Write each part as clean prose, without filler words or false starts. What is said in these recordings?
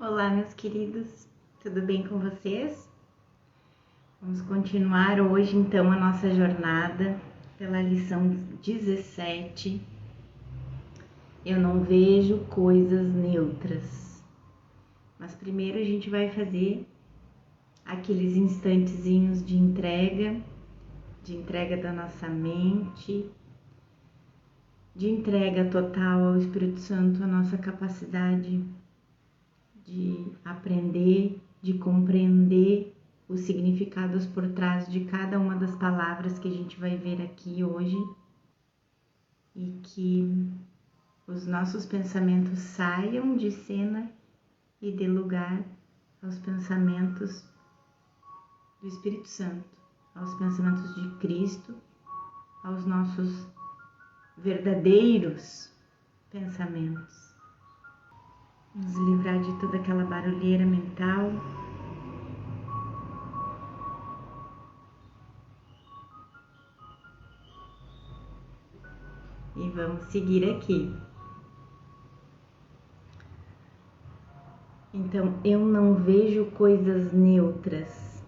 Olá, meus queridos, tudo bem com vocês? Vamos continuar hoje então a nossa jornada pela lição 17. Eu não vejo coisas neutras. Mas primeiro a gente vai fazer aqueles instantezinhos de entrega da nossa mente, de entrega total ao Espírito Santo, a nossa capacidade de aprender, de compreender os significados por trás de cada uma das palavras que a gente vai ver aqui hoje, e que os nossos pensamentos saiam de cena e dê lugar aos pensamentos do Espírito Santo, aos pensamentos de Cristo, aos nossos verdadeiros pensamentos. Nos livrar de toda aquela barulheira mental. E vamos seguir aqui. Então, eu não vejo coisas neutras.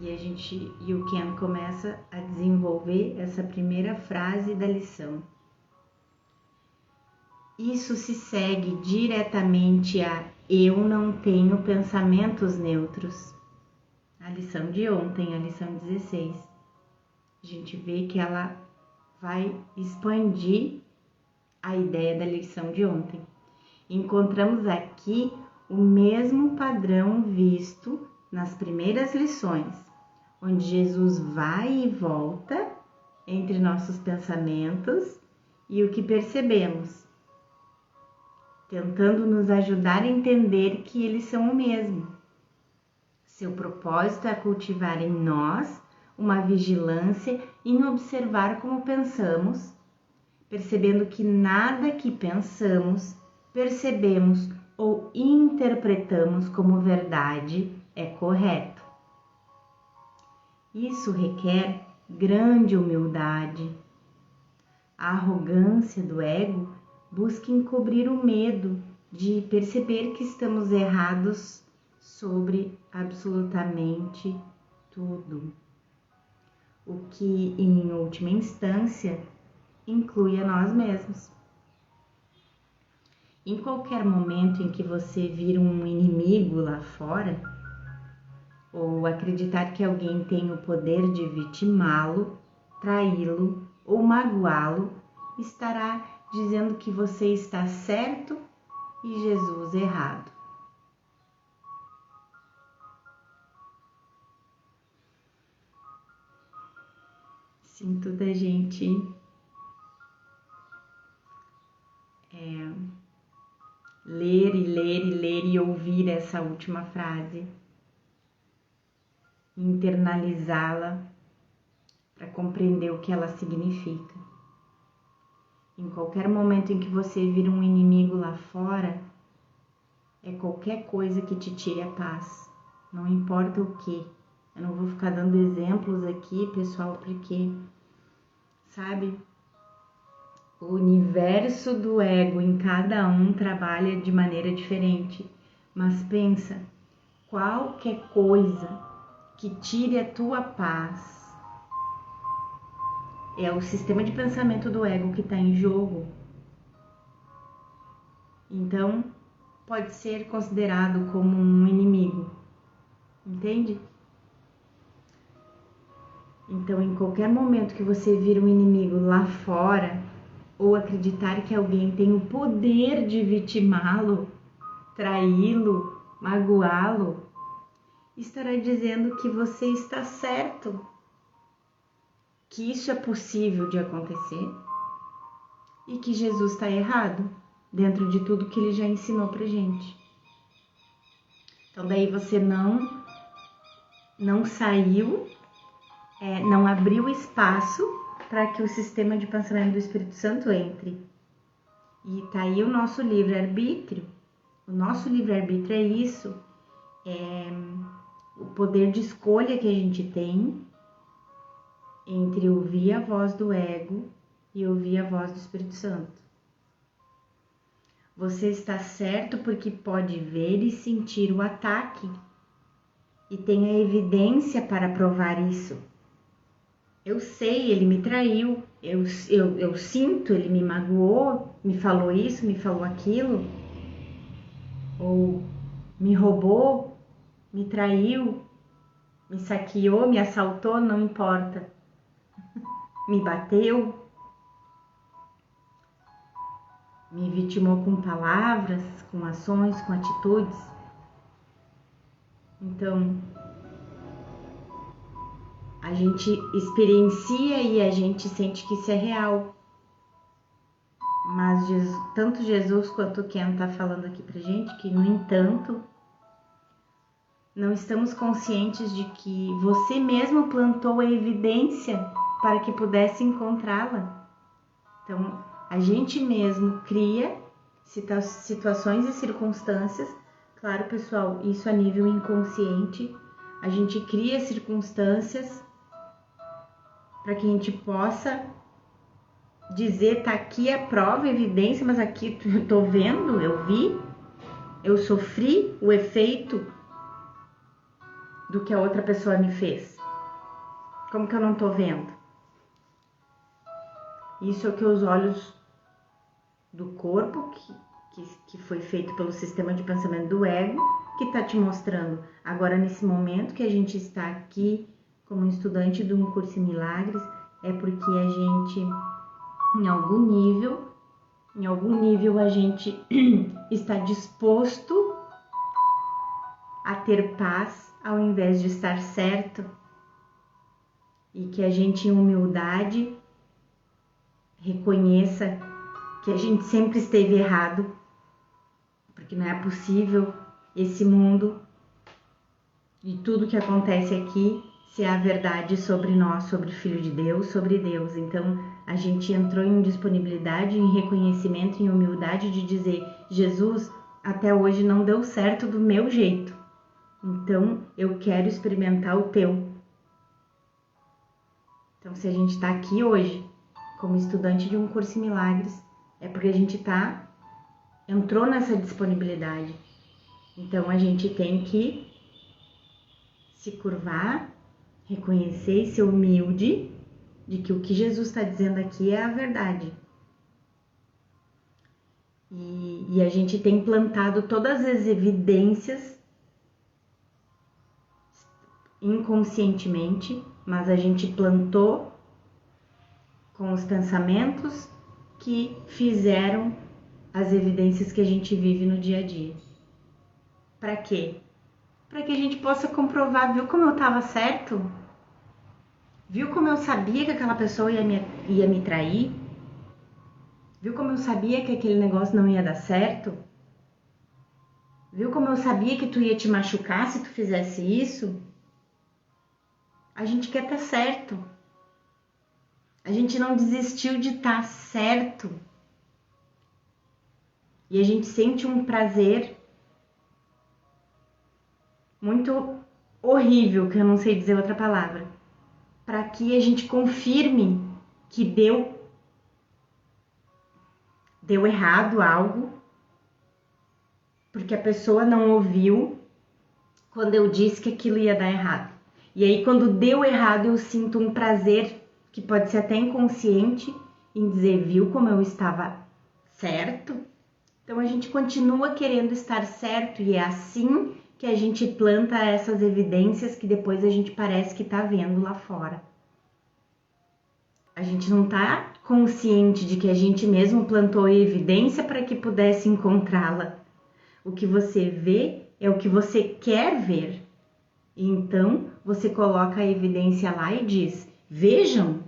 E o Ken começa a desenvolver essa primeira frase da lição. Isso se segue diretamente a eu não tenho pensamentos neutros. A lição de ontem, a lição 16. A gente vê que ela vai expandir a ideia da lição de ontem. Encontramos aqui o mesmo padrão visto nas primeiras lições, onde Jesus vai e volta entre nossos pensamentos e o que percebemos, tentando nos ajudar a entender que eles são o mesmo. Seu propósito é cultivar em nós uma vigilância em observar como pensamos, percebendo que nada que pensamos, percebemos ou interpretamos como verdade é correto. Isso requer grande humildade. A arrogância do ego busca encobrir o medo de perceber que estamos errados sobre absolutamente tudo, o que, em última instância, inclui a nós mesmos. Em qualquer momento em que você vir um inimigo lá fora, ou acreditar que alguém tem o poder de vitimá-lo, traí-lo ou magoá-lo, estará dizendo que você está certo e Jesus errado. Sinto da gente ler e ouvir essa última frase, internalizá-la para compreender o que ela significa. Em qualquer momento em que você vir um inimigo lá fora, é qualquer coisa que te tire a paz, não importa o que. Eu não vou ficar dando exemplos aqui, pessoal, porque, sabe, o universo do ego em cada um trabalha de maneira diferente. Mas pensa, qualquer coisa que tire a tua paz é o sistema de pensamento do ego que está em jogo. Então, pode ser considerado como um inimigo, entende? Então, em qualquer momento que você vir um inimigo lá fora, ou acreditar que alguém tem o poder de vitimá-lo, traí-lo, magoá-lo, estará dizendo que você está certo, que isso é possível de acontecer e que Jesus está errado dentro de tudo que ele já ensinou pra gente. Então daí você não saiu, não abriu espaço para que o sistema de pensamento do Espírito Santo entre. E tá aí o nosso livre-arbítrio. O nosso livre-arbítrio é isso, é o poder de escolha que a gente tem entre ouvir a voz do ego e ouvir a voz do Espírito Santo. Você está certo porque pode ver e sentir o ataque e tem a evidência para provar isso. Eu sei, ele me traiu, eu sinto, ele me magoou, me falou isso, me falou aquilo, ou me roubou, me traiu, me saqueou, me assaltou, não importa, me bateu, me vitimou com palavras, com ações, com atitudes. Então, a gente experiencia e a gente sente que isso é real. Mas tanto Jesus quanto o Ken está falando aqui pra gente que, no entanto, não estamos conscientes de que você mesmo plantou a evidência para que pudesse encontrá-la. Então, a gente mesmo cria situações e circunstâncias. Claro, pessoal, isso a nível inconsciente. A gente cria circunstâncias para que a gente possa dizer, tá aqui a prova, a evidência, mas aqui eu tô vendo, eu vi, eu sofri o efeito do que a outra pessoa me fez. Como que eu não tô vendo? Isso é o que os olhos do corpo, que foi feito pelo sistema de pensamento do ego, que está te mostrando. Agora, nesse momento que a gente está aqui como estudante de um curso em milagres, é porque a gente, em algum nível a gente está disposto a ter paz ao invés de estar certo, e que a gente, em humildade, reconheça que a gente sempre esteve errado, porque não é possível esse mundo e tudo que acontece aqui ser a verdade sobre nós, sobre o Filho de Deus, sobre Deus. Então, a gente entrou em disponibilidade, em reconhecimento, em humildade de dizer: Jesus, até hoje não deu certo do meu jeito, então eu quero experimentar o teu. Então, se a gente está aqui hoje como estudante de um curso em milagres, é porque a gente entrou nessa disponibilidade. Então, a gente tem que se curvar, reconhecer e ser humilde de que o que Jesus está dizendo aqui é a verdade. E a gente tem plantado todas as evidências inconscientemente, mas a gente plantou com os pensamentos que fizeram as evidências que a gente vive no dia a dia. Para quê? Para que a gente possa comprovar, viu como eu estava certo? Viu como eu sabia que aquela pessoa ia me trair? Viu como eu sabia que aquele negócio não ia dar certo? Viu como eu sabia que tu ia te machucar se tu fizesse isso? A gente quer estar certo. A gente não desistiu de estar certo. E a gente sente um prazer muito horrível, que eu não sei dizer outra palavra, para que a gente confirme que deu errado algo, porque a pessoa não ouviu quando eu disse que aquilo ia dar errado. E aí, quando deu errado, eu sinto um prazer, que pode ser até inconsciente, em dizer: viu como eu estava certo? Então, a gente continua querendo estar certo, e é assim que a gente planta essas evidências que depois a gente parece que está vendo lá fora. A gente não está consciente de que a gente mesmo plantou a evidência para que pudesse encontrá-la. O que você vê é o que você quer ver. Então, você coloca a evidência lá e diz: vejam,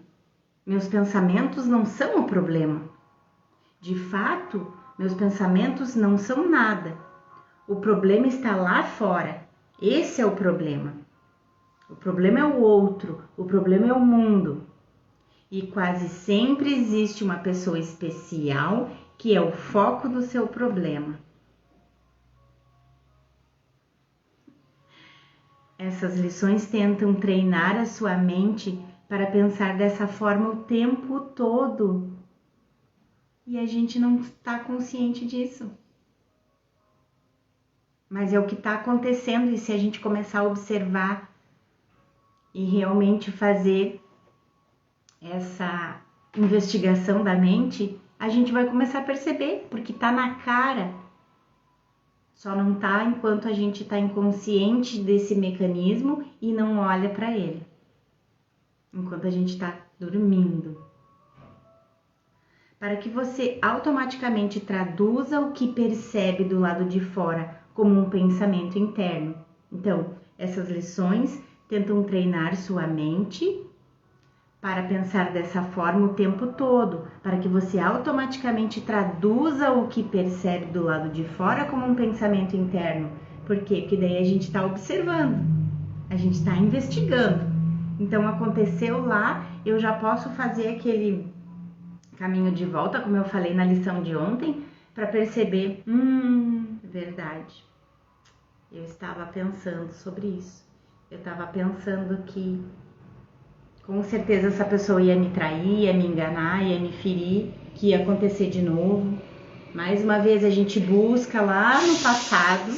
meus pensamentos não são o problema. De fato, meus pensamentos não são nada. O problema está lá fora. Esse é o problema. O problema é o outro, o problema é o mundo. E quase sempre existe uma pessoa especial que é o foco do seu problema. Essas lições tentam treinar a sua mente para pensar dessa forma o tempo todo. e a gente não está consciente disso. Mas é o que está acontecendo, e se a gente começar a observar e realmente fazer essa investigação da mente, a gente vai começar a perceber, porque está na cara. Só não está enquanto a gente está inconsciente desse mecanismo e não olha para ele. Enquanto a gente está dormindo. Para que você automaticamente traduza o que percebe do lado de fora como um pensamento interno. Então, essas lições tentam treinar sua mente para pensar dessa forma o tempo todo, para que você automaticamente traduza o que percebe do lado de fora como um pensamento interno. Por quê? Porque daí a gente está observando, a gente está investigando. Então, aconteceu lá, eu já posso fazer aquele caminho de volta, como eu falei na lição de ontem, para perceber, verdade, eu estava pensando sobre isso. Eu estava pensando que com certeza essa pessoa ia me trair, ia me enganar, ia me ferir, que ia acontecer de novo. Mais uma vez a gente busca lá no passado.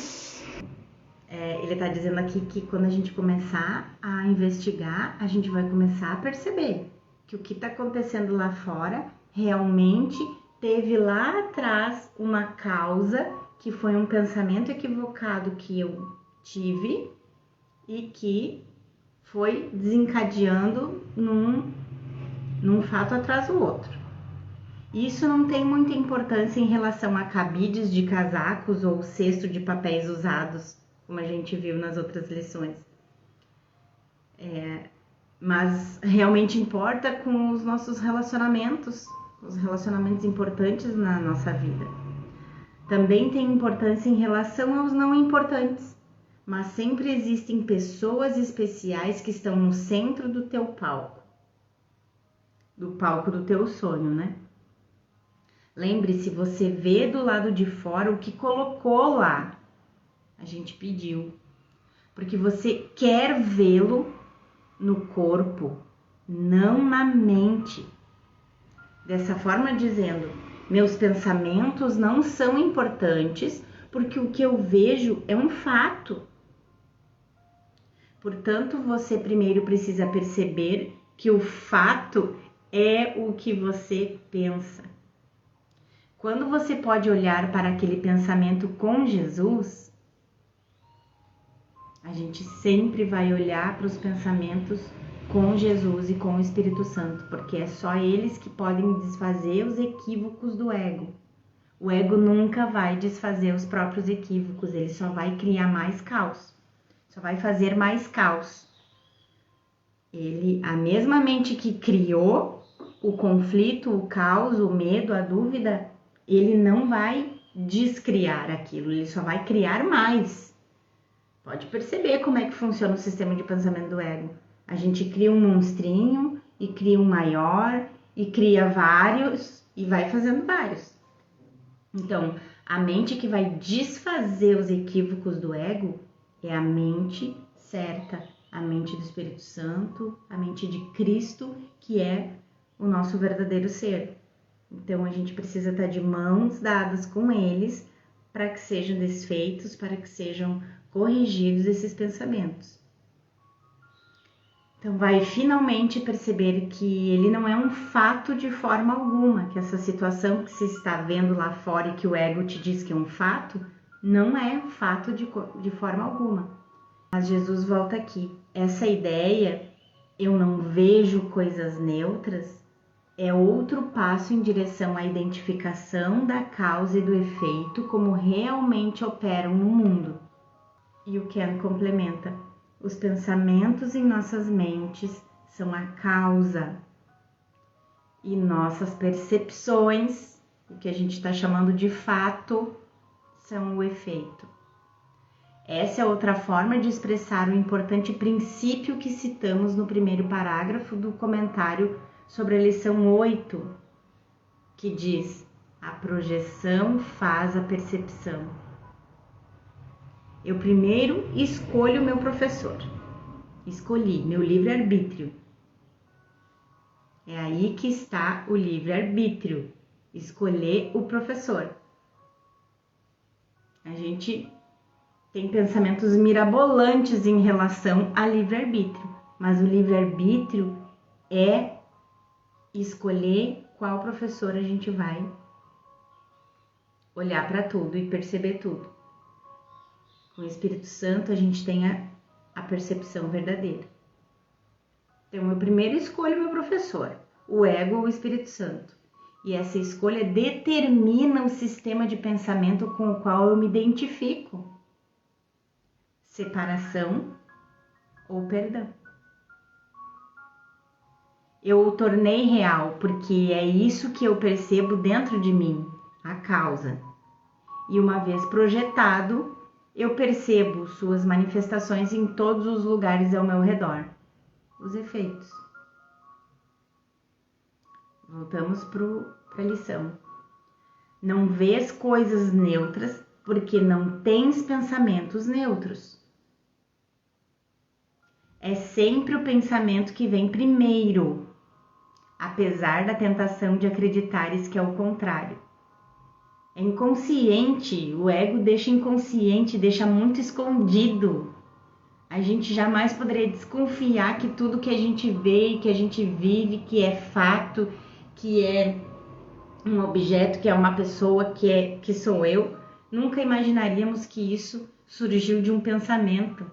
Ele está dizendo aqui que quando a gente começar a investigar, a gente vai começar a perceber que o que está acontecendo lá fora realmente teve lá atrás uma causa, que foi um pensamento equivocado que eu tive e que foi desencadeando num fato atrás do outro. Isso não tem muita importância em relação a cabides de casacos ou cesto de papéis usados, como a gente viu nas outras lições. Mas realmente importa com os nossos relacionamentos, os relacionamentos importantes na nossa vida. Também tem importância em relação aos não importantes. Mas sempre existem pessoas especiais que estão no centro do teu palco. Do palco do teu sonho, né? Lembre-se, você vê do lado de fora o que colocou lá. A gente pediu. Porque você quer vê-lo no corpo, não na mente. Dessa forma dizendo, meus pensamentos não são importantes porque o que eu vejo é um fato. Portanto, você primeiro precisa perceber que o fato é o que você pensa. Quando você pode olhar para aquele pensamento com Jesus, a gente sempre vai olhar para os pensamentos com Jesus e com o Espírito Santo, porque é só eles que podem desfazer os equívocos do ego. O ego nunca vai desfazer os próprios equívocos, ele só vai criar mais caos. Só vai fazer mais caos. A mesma mente que criou o conflito, o caos, o medo, a dúvida, ele não vai descriar aquilo, ele só vai criar mais. Pode perceber como é que funciona o sistema de pensamento do ego. A gente cria um monstrinho e cria um maior e cria vários e vai fazendo vários. Então, a mente que vai desfazer os equívocos do ego é a mente certa, a mente do Espírito Santo, a mente de Cristo, que é o nosso verdadeiro ser. Então, a gente precisa estar de mãos dadas com eles para que sejam desfeitos, para que sejam corrigidos esses pensamentos. Então, vai finalmente perceber que ele não é um fato de forma alguma, que essa situação que você está vendo lá fora e que o ego te diz que é um fato, não é fato de forma alguma. Mas Jesus volta aqui. Essa ideia, eu não vejo coisas neutras, é outro passo em direção à identificação da causa e do efeito como realmente operam no mundo. E o Ken complementa: os pensamentos em nossas mentes são a causa e nossas percepções, o que a gente está chamando de fato, são o efeito. Essa é outra forma de expressar o importante princípio que citamos no primeiro parágrafo do comentário sobre a lição 8, que diz: a projeção faz a percepção. Eu primeiro escolho meu professor. Escolhi meu livre-arbítrio. É aí que está o livre-arbítrio. escolher o professor. A gente tem pensamentos mirabolantes em relação a livre-arbítrio, mas o livre-arbítrio é escolher qual professor a gente vai olhar para tudo e perceber tudo. Com o Espírito Santo a gente tem a percepção verdadeira. Então eu primeiro escolho meu professor, o ego ou o Espírito Santo. E essa escolha determina o sistema de pensamento com o qual eu me identifico. Separação ou perdão. Eu o tornei real porque é isso que eu percebo dentro de mim, a causa. E uma vez projetado, eu percebo suas manifestações em todos os lugares ao meu redor. Os efeitos. Voltamos para a lição. Não vês coisas neutras porque não tens pensamentos neutros. É sempre o pensamento que vem primeiro, apesar da tentação de acreditares que é o contrário. É inconsciente, o ego deixa inconsciente, deixa muito escondido. A gente jamais poderia desconfiar que tudo que a gente vê, que a gente vive, que é fato, que é um objeto, que é uma pessoa, que sou eu, nunca imaginaríamos que isso surgiu de um pensamento.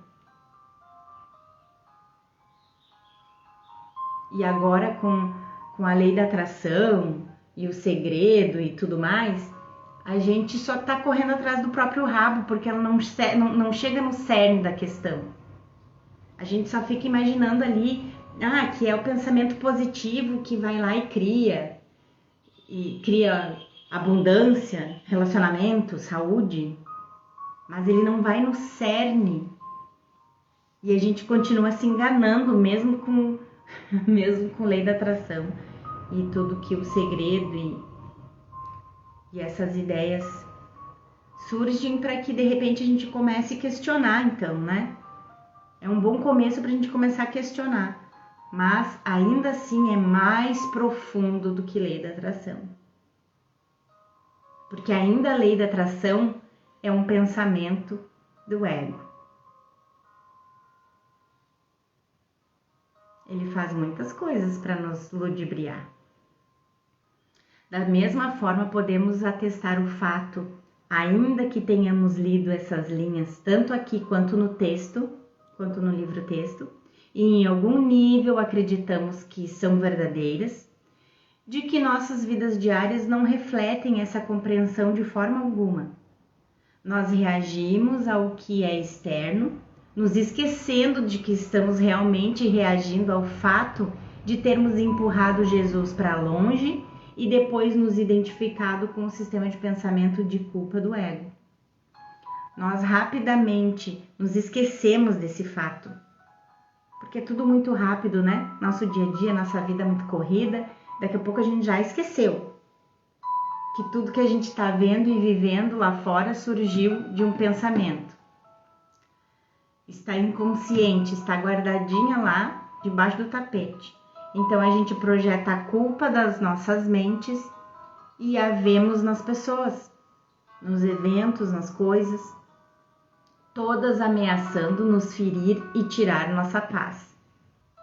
E agora com a lei da atração e o segredo e tudo mais, a gente só está correndo atrás do próprio rabo, porque ela não chega no cerne da questão. A gente só fica imaginando ali, que é o pensamento positivo que vai lá e cria abundância, relacionamento, saúde, mas ele não vai no cerne. E a gente continua se enganando mesmo com lei da atração e tudo que o segredo e essas ideias surgem para que de repente a gente comece a questionar, então, né? É um bom começo para a gente começar a questionar, mas ainda assim é mais profundo do que lei da atração. Porque ainda a lei da atração é um pensamento do ego. Ele faz muitas coisas para nos ludibriar. Da mesma forma, podemos atestar o fato, ainda que tenhamos lido essas linhas tanto aqui quanto no texto, quanto no livro-texto, e em algum nível acreditamos que são verdadeiras, de que nossas vidas diárias não refletem essa compreensão de forma alguma. Nós reagimos ao que é externo, nos esquecendo de que estamos realmente reagindo ao fato de termos empurrado Jesus para longe e depois nos identificado com o sistema de pensamento de culpa do ego. Nós rapidamente nos esquecemos desse fato, porque é tudo muito rápido, né? Nosso dia a dia, nossa vida é muito corrida, daqui a pouco a gente já esqueceu que tudo que a gente está vendo e vivendo lá fora surgiu de um pensamento. Está inconsciente, está guardadinha lá debaixo do tapete. Então a gente projeta a culpa das nossas mentes e a vemos nas pessoas, nos eventos, nas coisas, todas ameaçando nos ferir e tirar nossa paz.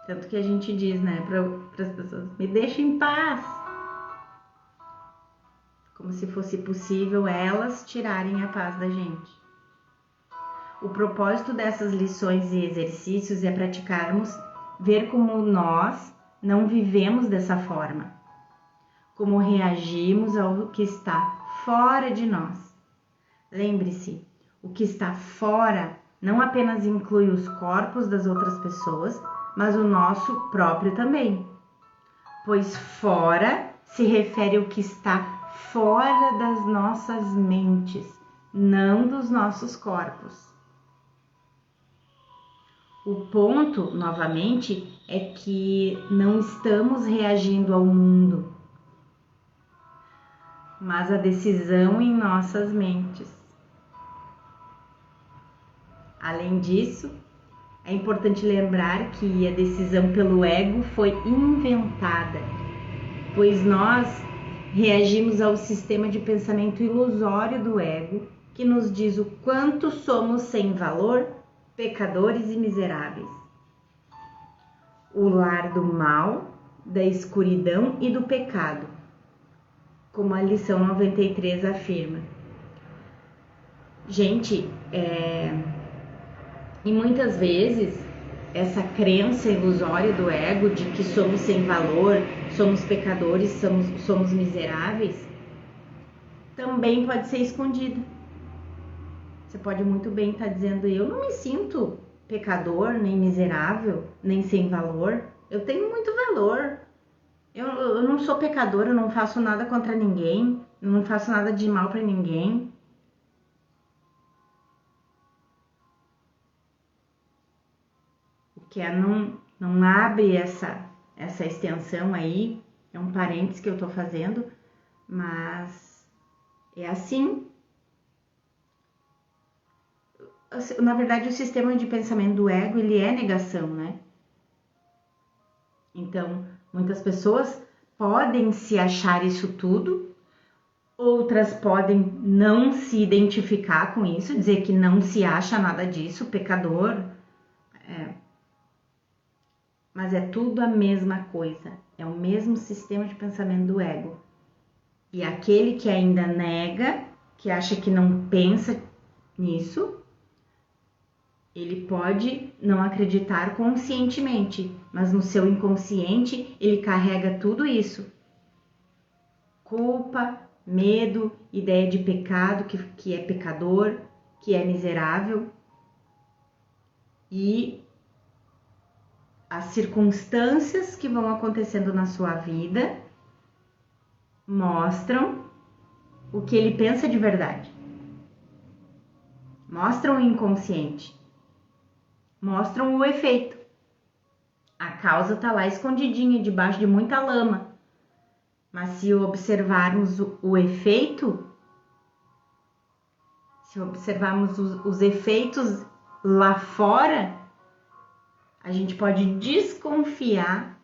Tanto que a gente diz, né, para as pessoas, me deixa em paz. Como se fosse possível elas tirarem a paz da gente. O propósito dessas lições e exercícios é praticarmos, ver como nós não vivemos dessa forma, como reagimos ao que está fora de nós. Lembre-se, o que está fora não apenas inclui os corpos das outras pessoas, mas o nosso próprio também, pois fora se refere ao que está fora das nossas mentes, não dos nossos corpos. O ponto, novamente, é que não estamos reagindo ao mundo, mas a decisão em nossas mentes. Além disso, é importante lembrar que a decisão pelo ego foi inventada, pois nós reagimos ao sistema de pensamento ilusório do ego, que nos diz o quanto somos sem valor, pecadores e miseráveis. O lar do mal, da escuridão e do pecado, como a lição 93 afirma. Gente, e muitas vezes essa crença ilusória do ego de que somos sem valor, somos pecadores, somos miseráveis, também pode ser escondida. Você pode muito bem estar dizendo: eu não me sinto pecador, nem miserável, nem sem valor. Eu tenho muito valor. Eu não sou pecador, eu não faço nada contra ninguém, eu não faço nada de mal para ninguém. O que não abre essa extensão aí, é um parênteses que eu tô fazendo, mas é assim. Na verdade, o sistema de pensamento do ego, ele é negação, né? Então, muitas pessoas podem se achar isso tudo, outras podem não se identificar com isso, dizer que não se acha nada disso, pecador. Mas é tudo a mesma coisa, é o mesmo sistema de pensamento do ego. E aquele que ainda nega, que acha que não pensa nisso, ele pode não acreditar conscientemente, mas no seu inconsciente ele carrega tudo isso. Culpa, medo, ideia de pecado, que é pecador, que é miserável. E as circunstâncias que vão acontecendo na sua vida mostram o que ele pensa de verdade. Mostram o inconsciente. Mostram o efeito. A causa está lá escondidinha, debaixo de muita lama. Mas se observarmos o efeito, se observarmos os efeitos lá fora, a gente pode desconfiar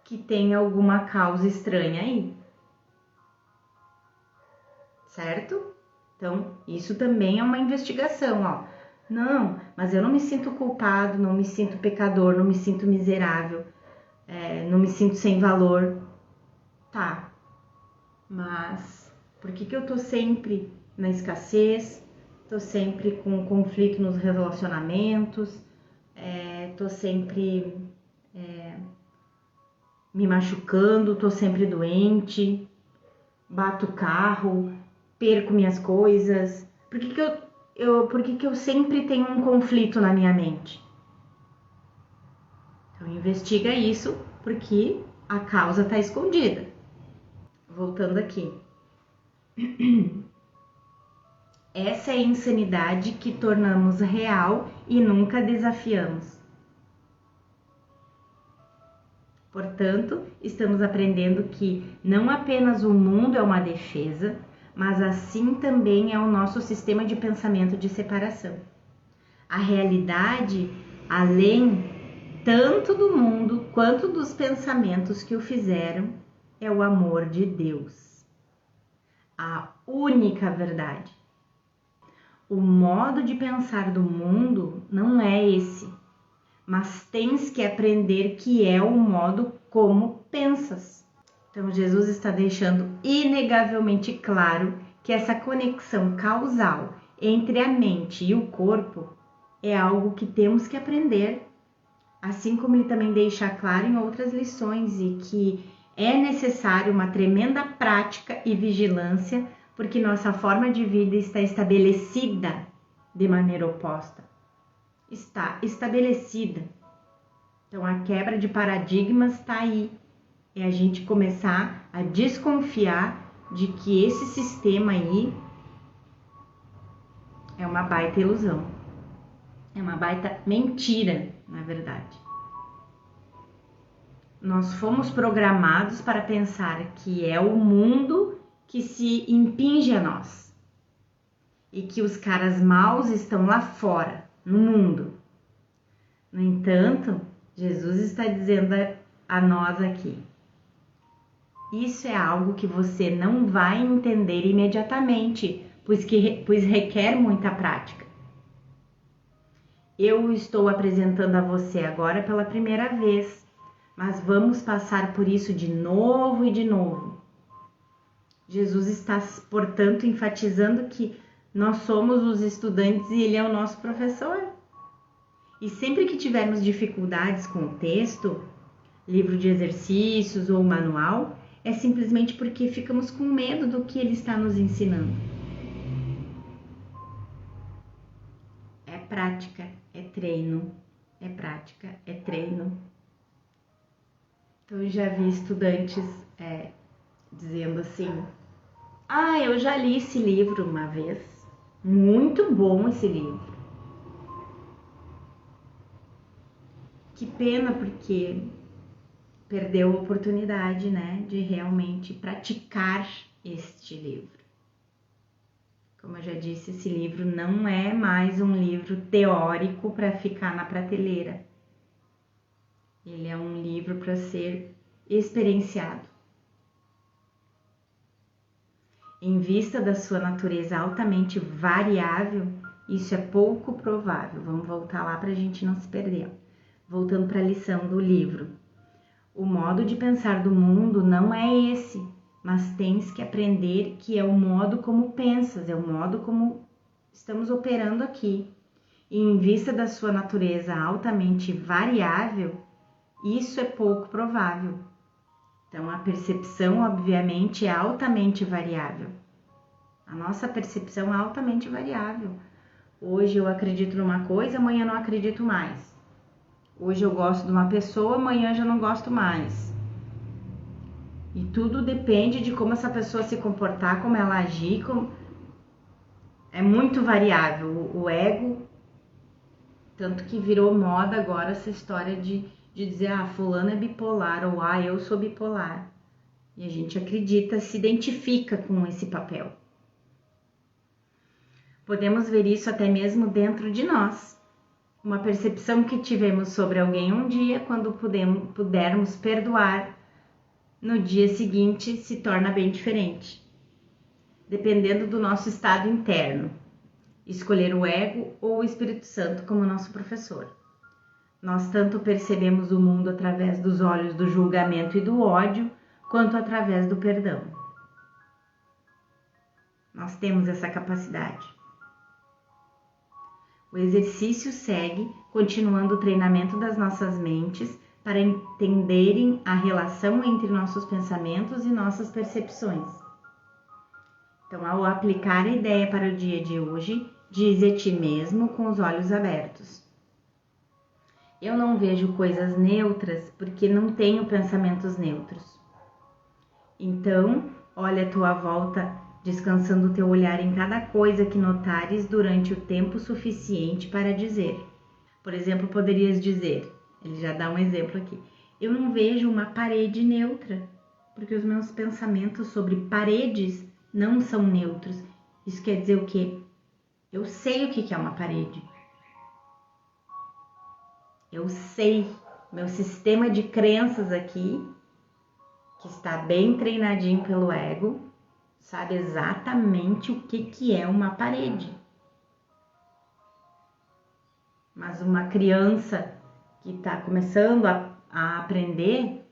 que tem alguma causa estranha aí. Certo? Então, isso também é uma investigação, ó. Não, mas eu não me sinto culpado, não me sinto pecador, não me sinto miserável, não me sinto sem valor. Tá, mas por que eu tô sempre na escassez, tô sempre com conflito nos relacionamentos, tô sempre me machucando, tô sempre doente, bato o carro, perco minhas coisas? Por que eu sempre tenho um conflito na minha mente? Então investiga isso, porque a causa está escondida. Voltando aqui. Essa é a insanidade que tornamos real e nunca desafiamos. Portanto, estamos aprendendo que não apenas o mundo é uma defesa, mas assim também é o nosso sistema de pensamento de separação. A realidade, além tanto do mundo quanto dos pensamentos que o fizeram, é o amor de Deus. A única verdade. O modo de pensar do mundo não é esse, mas tens que aprender que é o modo como pensas. Então, Jesus está deixando inegavelmente claro que essa conexão causal entre a mente e o corpo é algo que temos que aprender, assim como ele também deixa claro em outras lições, e que é necessário uma tremenda prática e vigilância, porque nossa forma de vida está estabelecida de maneira oposta. Está estabelecida. Então, a quebra de paradigmas está aí. É a gente começar a desconfiar de que esse sistema aí é uma baita ilusão. É uma baita mentira, na verdade. Nós fomos programados para pensar que é o mundo que se impinge a nós. E que os caras maus estão lá fora, no mundo. No entanto, Jesus está dizendo a nós aqui: Isso é algo que você não vai entender imediatamente, pois requer muita prática. Eu estou apresentando a você agora pela primeira vez, mas vamos passar por isso de novo e de novo. Jesus está, portanto, enfatizando que nós somos os estudantes e Ele é o nosso professor. E sempre que tivermos dificuldades com o texto, livro de exercícios ou manual, é simplesmente porque ficamos com medo do que Ele está nos ensinando. É prática, é treino, é prática, é treino. Então, eu já vi estudantes dizendo assim: eu já li esse livro uma vez, muito bom esse livro. Que pena, porque perdeu a oportunidade, né, de realmente praticar este livro. Como eu já disse, esse livro não é mais um livro teórico para ficar na prateleira. Ele é um livro para ser experienciado. Em vista da sua natureza altamente variável, isso é pouco provável. Vamos voltar lá para a gente não se perder. Voltando para a lição do livro. O modo de pensar do mundo não é esse, mas tens que aprender que é o modo como pensas, é o modo como estamos operando aqui. E em vista da sua natureza altamente variável, isso é pouco provável. Então, a percepção, obviamente, é altamente variável. A nossa percepção é altamente variável. Hoje eu acredito numa coisa, amanhã não acredito mais. Hoje eu gosto de uma pessoa, amanhã já não gosto mais. E tudo depende de como essa pessoa se comportar, como ela agir. É muito variável. O ego, tanto que virou moda agora essa história de dizer, fulano é bipolar, ou eu sou bipolar. E a gente acredita, se identifica com esse papel. Podemos ver isso até mesmo dentro de nós. Uma percepção que tivemos sobre alguém um dia, quando pudermos perdoar, no dia seguinte se torna bem diferente. Dependendo do nosso estado interno. Escolher o ego ou o Espírito Santo como nosso professor. Nós tanto percebemos o mundo através dos olhos do julgamento e do ódio, quanto através do perdão. Nós temos essa capacidade. O exercício segue, continuando o treinamento das nossas mentes para entenderem a relação entre nossos pensamentos e nossas percepções. Então, ao aplicar a ideia para o dia de hoje, dize a ti mesmo com os olhos abertos: eu não vejo coisas neutras porque não tenho pensamentos neutros. Então, olha a tua volta, descansando o teu olhar em cada coisa que notares durante o tempo suficiente para dizer. Por exemplo, poderias dizer, ele já dá um exemplo aqui: eu não vejo uma parede neutra, porque os meus pensamentos sobre paredes não são neutros. Isso quer dizer o quê? Eu sei o que é uma parede. Eu sei, meu sistema de crenças aqui, que está bem treinadinho pelo ego, sabe exatamente o que é uma parede. Mas uma criança que está começando a aprender,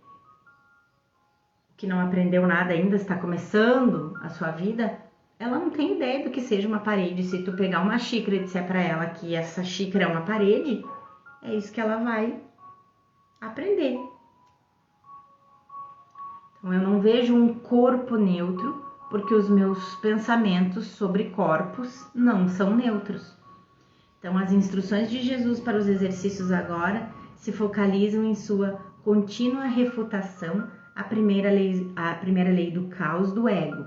que não aprendeu nada ainda, está começando a sua vida, ela não tem ideia do que seja uma parede. Se tu pegar uma xícara e disser para ela que essa xícara é uma parede, é isso que ela vai aprender. Então, eu não vejo um corpo neutro, porque os meus pensamentos sobre corpos não são neutros. Então, as instruções de Jesus para os exercícios agora se focalizam em sua contínua refutação à primeira lei do caos do ego,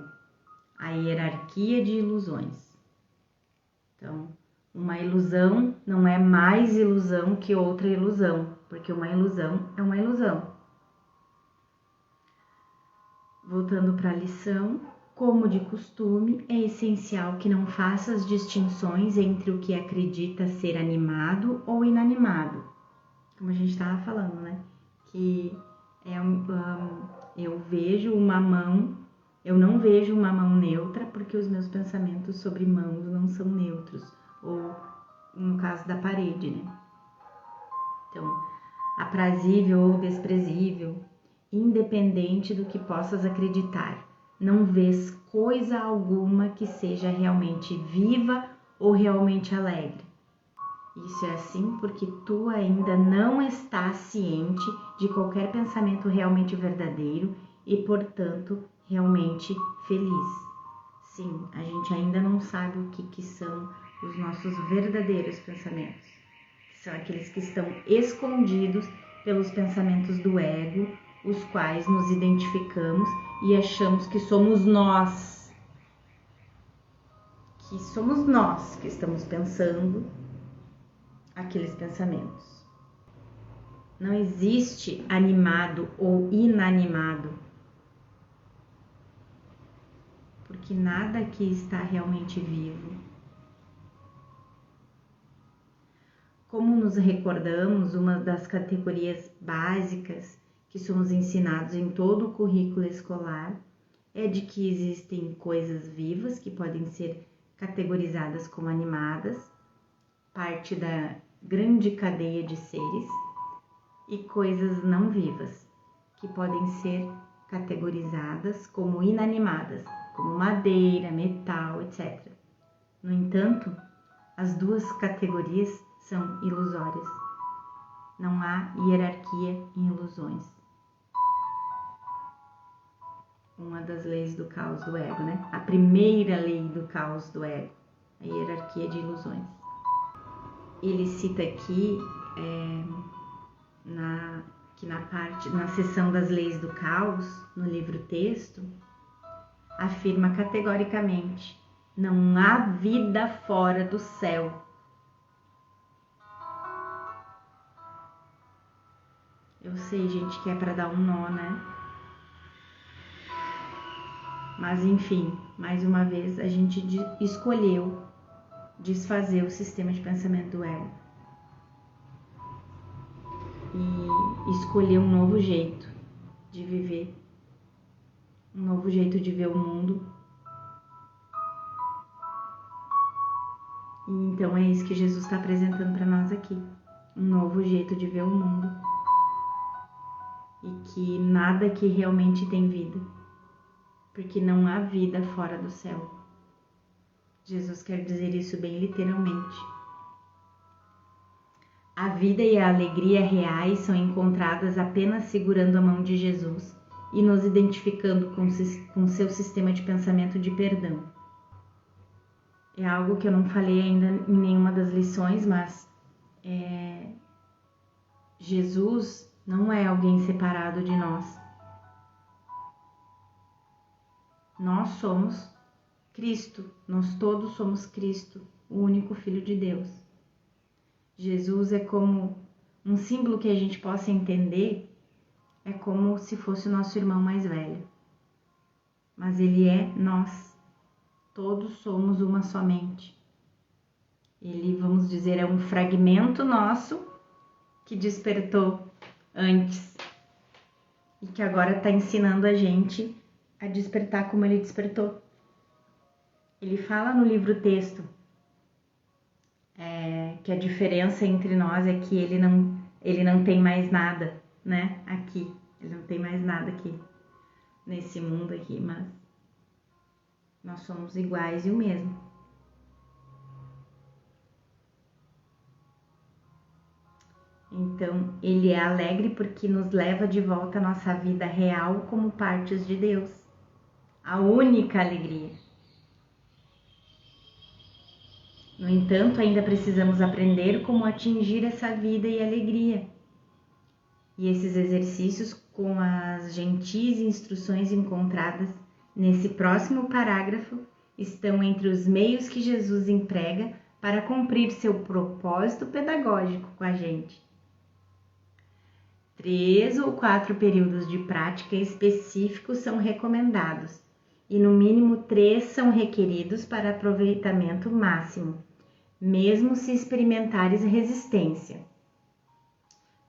a hierarquia de ilusões. Então, uma ilusão não é mais ilusão que outra ilusão, porque uma ilusão é uma ilusão. Voltando para a lição, como de costume, é essencial que não faças distinções entre o que acredita ser animado ou inanimado. Como a gente estava falando, né? Que Eu não vejo uma mão neutra porque os meus pensamentos sobre mãos não são neutros, ou no caso da parede, né? Então, aprazível ou desprezível, independente do que possas acreditar, não vês coisa alguma que seja realmente viva ou realmente alegre. Isso é assim porque tu ainda não estás ciente de qualquer pensamento realmente verdadeiro e, portanto, realmente feliz. Sim, a gente ainda não sabe o que são os nossos verdadeiros pensamentos, que são aqueles que estão escondidos pelos pensamentos do ego, os quais nos identificamos e achamos que somos nós que estamos pensando aqueles pensamentos. Não existe animado ou inanimado, porque nada aqui está realmente vivo. Como nos recordamos, uma das categorias básicas que somos ensinados em todo o currículo escolar é de que existem coisas vivas que podem ser categorizadas como animadas, parte da grande cadeia de seres, e coisas não vivas, que podem ser categorizadas como inanimadas, como madeira, metal, etc. No entanto, as duas categorias são ilusórias. Não há hierarquia em ilusões. Uma das leis do caos do ego, né? A primeira lei do caos do ego, a hierarquia de ilusões. Ele cita aqui na seção das leis do caos, no livro texto, afirma categoricamente: não há vida fora do céu. Eu sei, gente, que é para dar um nó, né? Mas enfim, mais uma vez a gente escolheu desfazer o sistema de pensamento do ego e escolher um novo jeito de viver, um novo jeito de ver o mundo. E então é isso que Jesus está apresentando para nós aqui, um novo jeito de ver o mundo, e que nada aqui realmente tem vida, porque não há vida fora do céu. Jesus quer dizer isso bem literalmente. A vida e a alegria reais são encontradas apenas segurando a mão de Jesus e nos identificando com seu sistema de pensamento de perdão. É algo que eu não falei ainda em nenhuma das lições, mas Jesus não é alguém separado de nós. Nós somos Cristo, nós todos somos Cristo, o único Filho de Deus. Jesus é como um símbolo que a gente possa entender, é como se fosse o nosso irmão mais velho. Mas ele é nós, todos somos uma só mente. Ele, vamos dizer, é um fragmento nosso que despertou antes e que agora está ensinando a gente a despertar como ele despertou. Ele fala no livro texto que a diferença entre nós é que ele não tem mais nada, né? Aqui, ele não tem mais nada aqui nesse mundo aqui, mas nós somos iguais e o mesmo. Então, ele é alegre porque nos leva de volta à nossa vida real como partes de Deus. A única alegria. No entanto, ainda precisamos aprender como atingir essa vida e alegria. E esses exercícios, com as gentis instruções encontradas nesse próximo parágrafo, estão entre os meios que Jesus emprega para cumprir seu propósito pedagógico com a gente. 3 ou 4 períodos de prática específicos são recomendados e no mínimo 3 são requeridos para aproveitamento máximo, mesmo se experimentares resistência.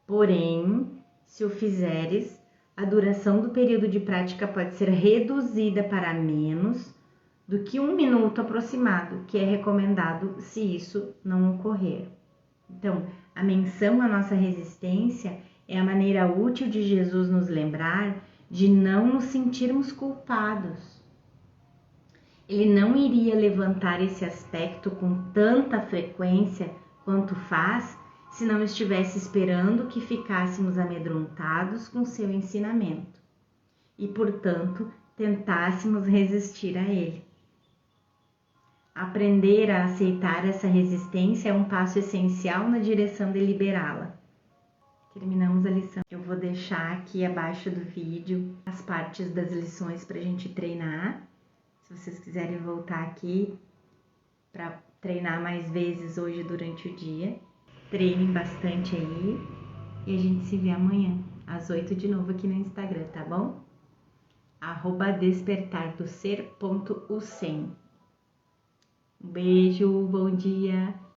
Porém, se o fizeres, a duração do período de prática pode ser reduzida para menos do que 1 minuto aproximado, que é recomendado se isso não ocorrer. Então, a menção à nossa resistência é a maneira útil de Jesus nos lembrar de não nos sentirmos culpados. Ele não iria levantar esse aspecto com tanta frequência quanto faz se não estivesse esperando que ficássemos amedrontados com seu ensinamento e, portanto, tentássemos resistir a ele. Aprender a aceitar essa resistência é um passo essencial na direção de liberá-la. Terminamos a lição. Eu vou deixar aqui abaixo do vídeo as partes das lições para a gente treinar. Se vocês quiserem voltar aqui para treinar mais vezes hoje durante o dia, treinem bastante aí e a gente se vê amanhã, às 8 de novo aqui no Instagram, tá bom? @despertardoser.ucem. Um beijo, bom dia!